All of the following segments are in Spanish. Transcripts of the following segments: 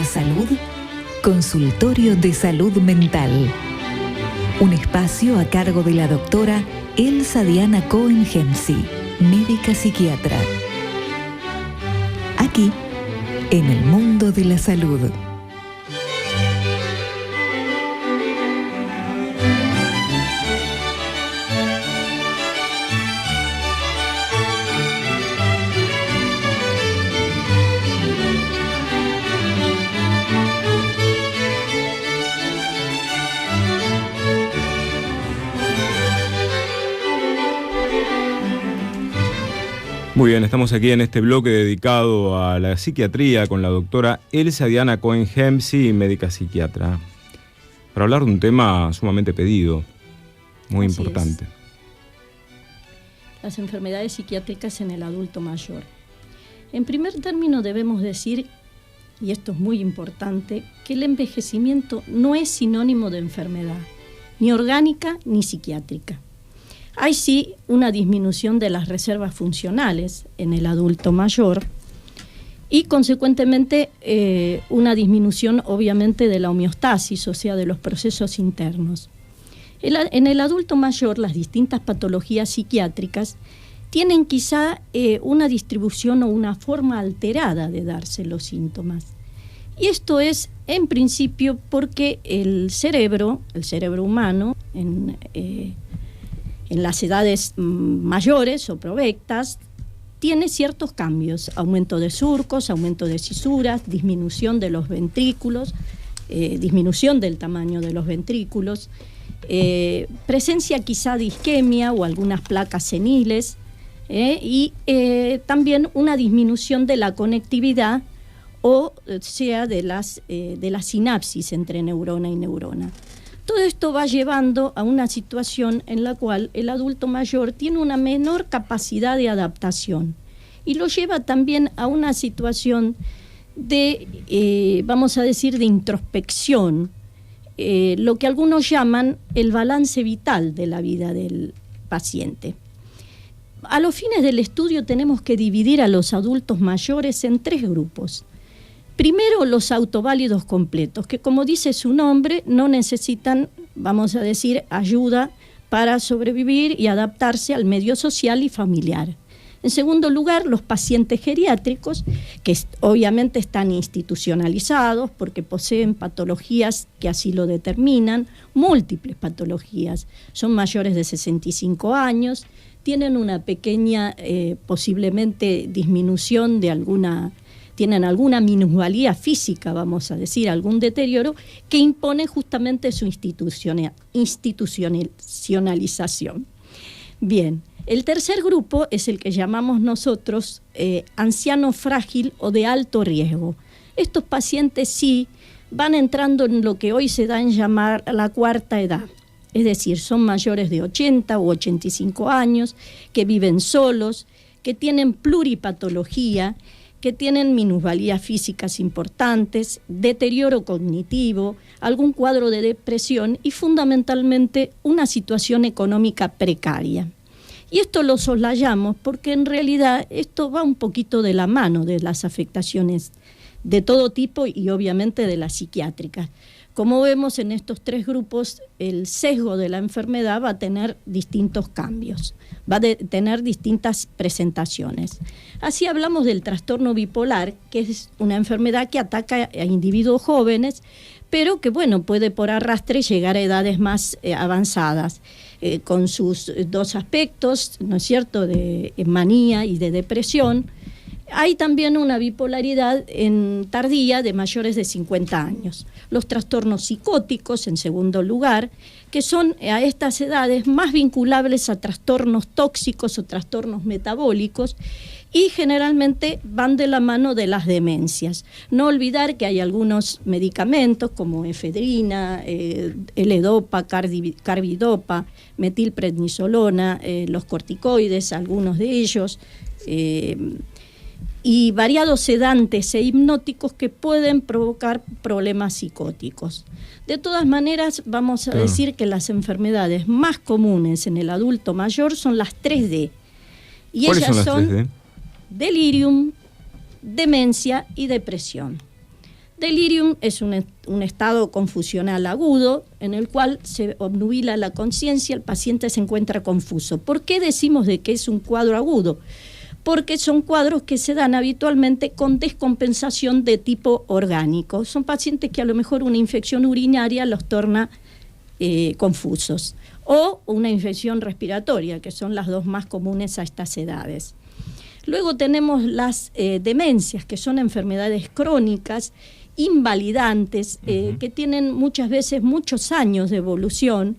salud, Consultorio de Salud Mental. Un espacio a cargo de la doctora Elsa Diana Cohen-Hemsi, médica psiquiatra. Aquí, en el mundo de la salud. Muy bien, estamos aquí en este bloque dedicado a la psiquiatría con la doctora Elsa Diana Cohen-Hemsi, médica psiquiatra, para hablar de un tema sumamente pedido, muy Así importante. es. Las enfermedades psiquiátricas en el adulto mayor. En primer término debemos decir, y esto es muy importante, que el envejecimiento no es sinónimo de enfermedad, ni orgánica ni psiquiátrica. Hay sí una disminución de las reservas funcionales en el adulto mayor y consecuentemente una disminución obviamente de la homeostasis, o sea, de los procesos internos. En el adulto mayor las distintas patologías psiquiátricas tienen quizá una distribución o una forma alterada de darse los síntomas. Y esto es en principio porque el cerebro humano en las edades mayores o provectas, tiene ciertos cambios, aumento de surcos, aumento de cisuras, disminución de los ventrículos, disminución del tamaño de los ventrículos, presencia quizá de isquemia o algunas placas seniles, y también una disminución de la conectividad, o sea, de las sinapsis entre neurona y neurona. Todo esto va llevando a una situación en la cual el adulto mayor tiene una menor capacidad de adaptación y lo lleva también a una situación de, vamos a decir, de introspección, lo que algunos llaman el balance vital de la vida del paciente. A los fines del estudio tenemos que dividir a los adultos mayores en tres grupos. Primero, los autoválidos completos, que como dice su nombre, no necesitan, vamos a decir, ayuda para sobrevivir y adaptarse al medio social y familiar. En segundo lugar, los pacientes geriátricos, que obviamente están institucionalizados porque poseen patologías que así lo determinan, múltiples patologías, son mayores de 65 años, tienen una pequeña, posiblemente disminución de tienen alguna minusvalía física, vamos a decir, algún deterioro, que impone justamente su institucionalización. Bien, el tercer grupo es el que llamamos nosotros anciano frágil o de alto riesgo. Estos pacientes sí van entrando en lo que hoy se da en llamar la cuarta edad. Es decir, son mayores de 80 u 85 años, que viven solos, que tienen pluripatología, que tienen minusvalías físicas importantes, deterioro cognitivo, algún cuadro de depresión y fundamentalmente una situación económica precaria. Y esto lo soslayamos porque en realidad esto va un poquito de la mano de las afectaciones de todo tipo y obviamente de las psiquiátricas. Como vemos en estos tres grupos, el sesgo de la enfermedad va a tener distintos cambios, va a tener distintas presentaciones. Así hablamos del trastorno bipolar, que es una enfermedad que ataca a individuos jóvenes, pero que puede por arrastre llegar a edades más avanzadas, con sus dos aspectos, ¿no es cierto?, de manía y de depresión. Hay también una bipolaridad tardía de mayores de 50 años. Los trastornos psicóticos, en segundo lugar, que son a estas edades más vinculables a trastornos tóxicos o trastornos metabólicos y generalmente van de la mano de las demencias. No olvidar que hay algunos medicamentos como efedrina, L-dopa, carbidopa, metilprednisolona, los corticoides, algunos de ellos, y variados sedantes e hipnóticos que pueden provocar problemas psicóticos. De todas maneras, vamos a decir que las enfermedades más comunes en el adulto mayor son las 3D. Y ¿cuáles ellas son las 3D? Delirium, demencia y depresión. Delirium es un estado confusional agudo en el cual se obnubila la conciencia, el paciente se encuentra confuso. ¿Por qué decimos de que es un cuadro agudo? Porque son cuadros que se dan habitualmente con descompensación de tipo orgánico. Son pacientes que a lo mejor una infección urinaria los torna confusos, o una infección respiratoria, que son las dos más comunes a estas edades. Luego tenemos las demencias, que son enfermedades crónicas, invalidantes, que tienen muchas veces muchos años de evolución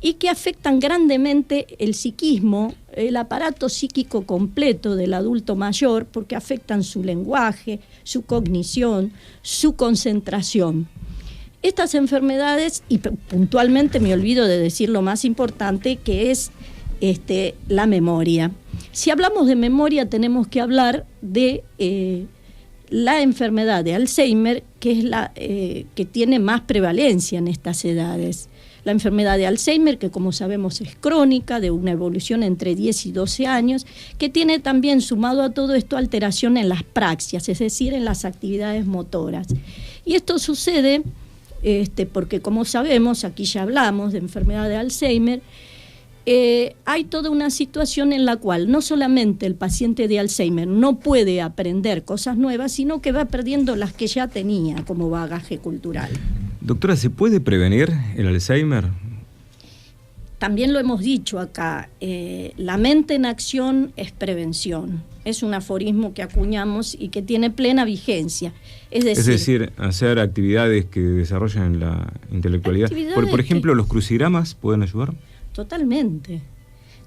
y que afectan grandemente el psiquismo, el aparato psíquico completo del adulto mayor, porque afectan su lenguaje, su cognición, su concentración. Estas enfermedades, y puntualmente me olvido de decir lo más importante, que es la memoria. Si hablamos de memoria, tenemos que hablar de la enfermedad de Alzheimer, que es la que tiene más prevalencia en estas edades. La enfermedad de Alzheimer, que como sabemos es crónica, de una evolución entre 10 y 12 años, que tiene también, sumado a todo esto, alteración en las praxias, es decir, en las actividades motoras. Y esto sucede porque, como sabemos, aquí ya hablamos de enfermedad de Alzheimer, hay toda una situación en la cual no solamente el paciente de Alzheimer no puede aprender cosas nuevas, sino que va perdiendo las que ya tenía como bagaje cultural. Doctora, ¿se puede prevenir el Alzheimer? También lo hemos dicho acá, la mente en acción es prevención. Es un aforismo que acuñamos y que tiene plena vigencia. Es decir, hacer actividades que desarrollen la intelectualidad. Por ejemplo, ¿los crucigramas pueden ayudar? Totalmente.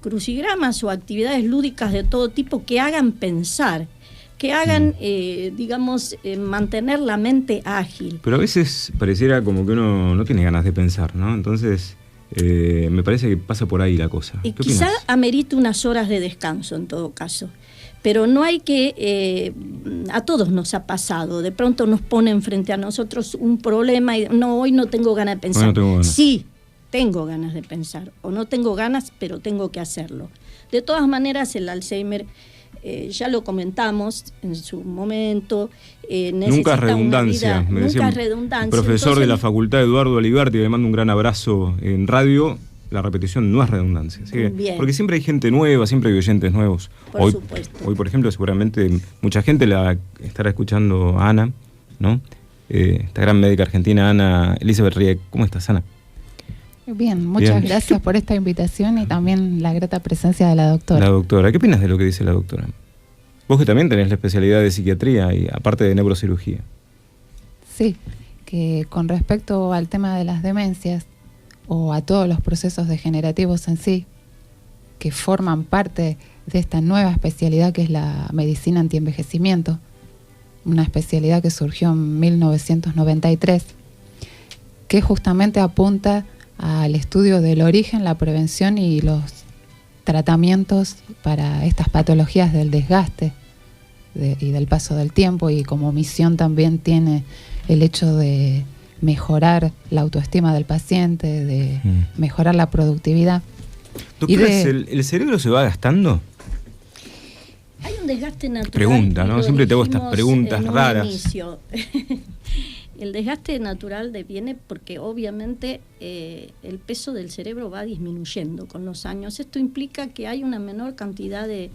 Crucigramas o actividades lúdicas de todo tipo que hagan pensar, que hagan, mantener la mente ágil. Pero a veces pareciera como que uno no tiene ganas de pensar, ¿no? Entonces, me parece que pasa por ahí la cosa. Y quizá amerite unas horas de descanso en todo caso. Pero no hay que, a todos nos ha pasado, de pronto nos ponen frente a nosotros un problema y hoy no tengo ganas de pensar. No tengo ganas. Sí, tengo ganas de pensar, o no tengo ganas, pero tengo que hacerlo. De todas maneras, el Alzheimer, ya lo comentamos en su momento, nunca es redundancia, me decía nunca es redundancia. Profesor entonces, de la Facultad Eduardo Aliberti, le mando un gran abrazo en radio. La repetición no es redundancia, ¿sí? Porque siempre hay gente nueva, siempre hay oyentes nuevos. Por supuesto. Hoy, por ejemplo, seguramente mucha gente la estará escuchando a Ana, ¿no? Esta gran médica argentina, Ana Elizabeth Riek. ¿Cómo estás, Ana? Bien, muchas gracias por esta invitación y también la grata presencia de la doctora. La doctora, ¿qué opinas de lo que dice la doctora? Vos que también tenés la especialidad de psiquiatría y aparte de neurocirugía. Sí, que con respecto al tema de las demencias o a todos los procesos degenerativos en sí, que forman parte de esta nueva especialidad que es la medicina antienvejecimiento, una especialidad que surgió en 1993, que justamente apunta al estudio del origen, la prevención y los tratamientos para estas patologías del desgaste y del paso del tiempo, y como misión también tiene el hecho de mejorar la autoestima del paciente, de mejorar la productividad. Doctora, ¿el cerebro se va gastando? Hay un desgaste natural. Pregunta, ¿no? Siempre te hago estas preguntas raras. El desgaste natural viene porque obviamente el peso del cerebro va disminuyendo con los años. Esto implica que hay una menor cantidad de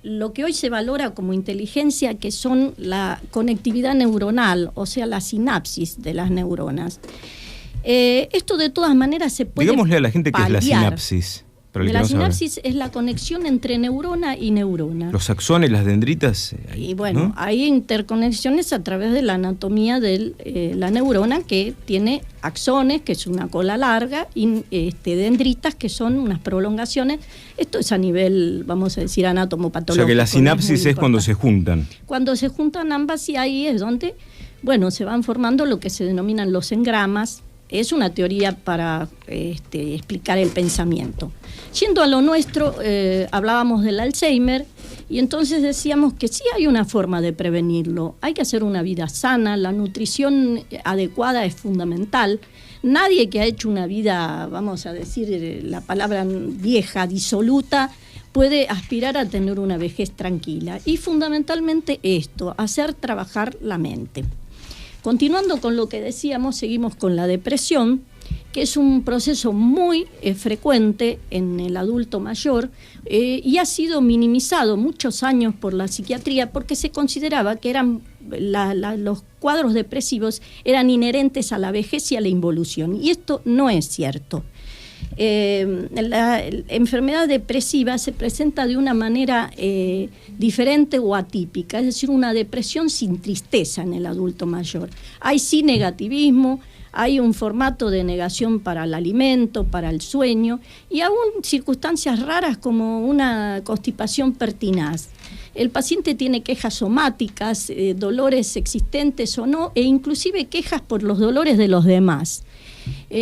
lo que hoy se valora como inteligencia, que son la conectividad neuronal, o sea, la sinapsis de las neuronas. Esto de todas maneras se puede Digámosle a la gente paliar. qué es la sinapsis. La sinapsis es la conexión entre neurona y neurona. Los axones, las dendritas. Y bueno, ¿no? hay interconexiones a través de la anatomía de la neurona, que tiene axones, que es una cola larga, y dendritas, que son unas prolongaciones. Esto es a nivel, vamos a decir, anatomopatológico. O sea que la sinapsis es cuando se juntan. Cuando se juntan ambas, y ahí es donde, bueno, se van formando lo que se denominan los engramas. Es una teoría para explicar el pensamiento. Yendo a lo nuestro, hablábamos del Alzheimer, y entonces decíamos que sí hay una forma de prevenirlo. Hay que hacer una vida sana, la nutrición adecuada es fundamental. Nadie que ha hecho una vida, vamos a decir la palabra vieja, disoluta, puede aspirar a tener una vejez tranquila. Y fundamentalmente esto, hacer trabajar la mente. Continuando con lo que decíamos, seguimos con la depresión, que es un proceso muy frecuente en el adulto mayor y ha sido minimizado muchos años por la psiquiatría porque se consideraba que los cuadros depresivos eran inherentes a la vejez y a la involución, y esto no es cierto. La enfermedad depresiva se presenta de una manera diferente o atípica, es decir, una depresión sin tristeza en el adulto mayor. Hay sí negativismo, hay un formato de negación para el alimento, para el sueño, y aún circunstancias raras como una constipación pertinaz. El paciente tiene quejas somáticas, dolores existentes o no, e inclusive quejas por los dolores de los demás.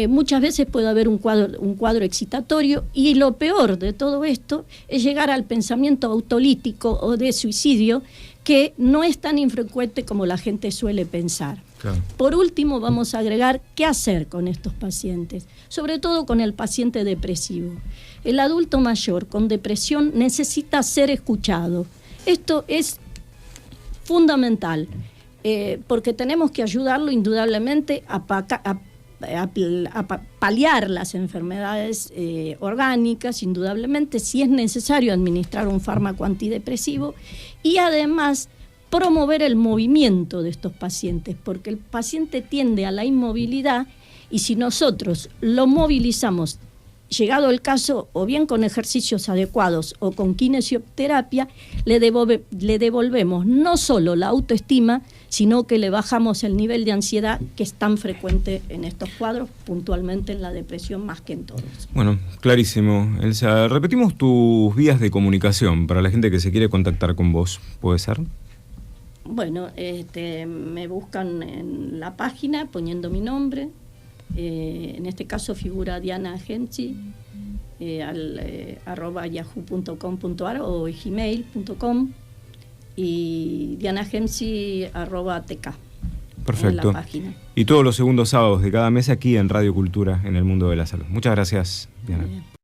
Muchas veces puede haber un cuadro excitatorio, y lo peor de todo esto es llegar al pensamiento autolítico o de suicidio, que no es tan infrecuente como la gente suele pensar. Claro. Por último, vamos a agregar qué hacer con estos pacientes, sobre todo con el paciente depresivo. El adulto mayor con depresión necesita ser escuchado. Esto es fundamental, porque tenemos que ayudarlo indudablemente a paliar las enfermedades orgánicas, indudablemente, si es necesario administrar un fármaco antidepresivo, y además promover el movimiento de estos pacientes, porque el paciente tiende a la inmovilidad, y si nosotros lo movilizamos, llegado el caso, o bien con ejercicios adecuados o con kinesioterapia, le devolvemos no solo la autoestima, sino que le bajamos el nivel de ansiedad que es tan frecuente en estos cuadros, puntualmente en la depresión más que en todos. Bueno, clarísimo. Elsa, repetimos tus vías de comunicación para la gente que se quiere contactar con vos, ¿puede ser? Bueno, me buscan en la página poniendo mi nombre, en este caso figura Diana Hemsi, @yahoo.com.ar o gmail.com, y dianahemsi@tk. Perfecto. En la página. Y todos los segundos sábados de cada mes aquí en Radio Cultura, en el Mundo de la Salud. Muchas gracias, Diana. Bien.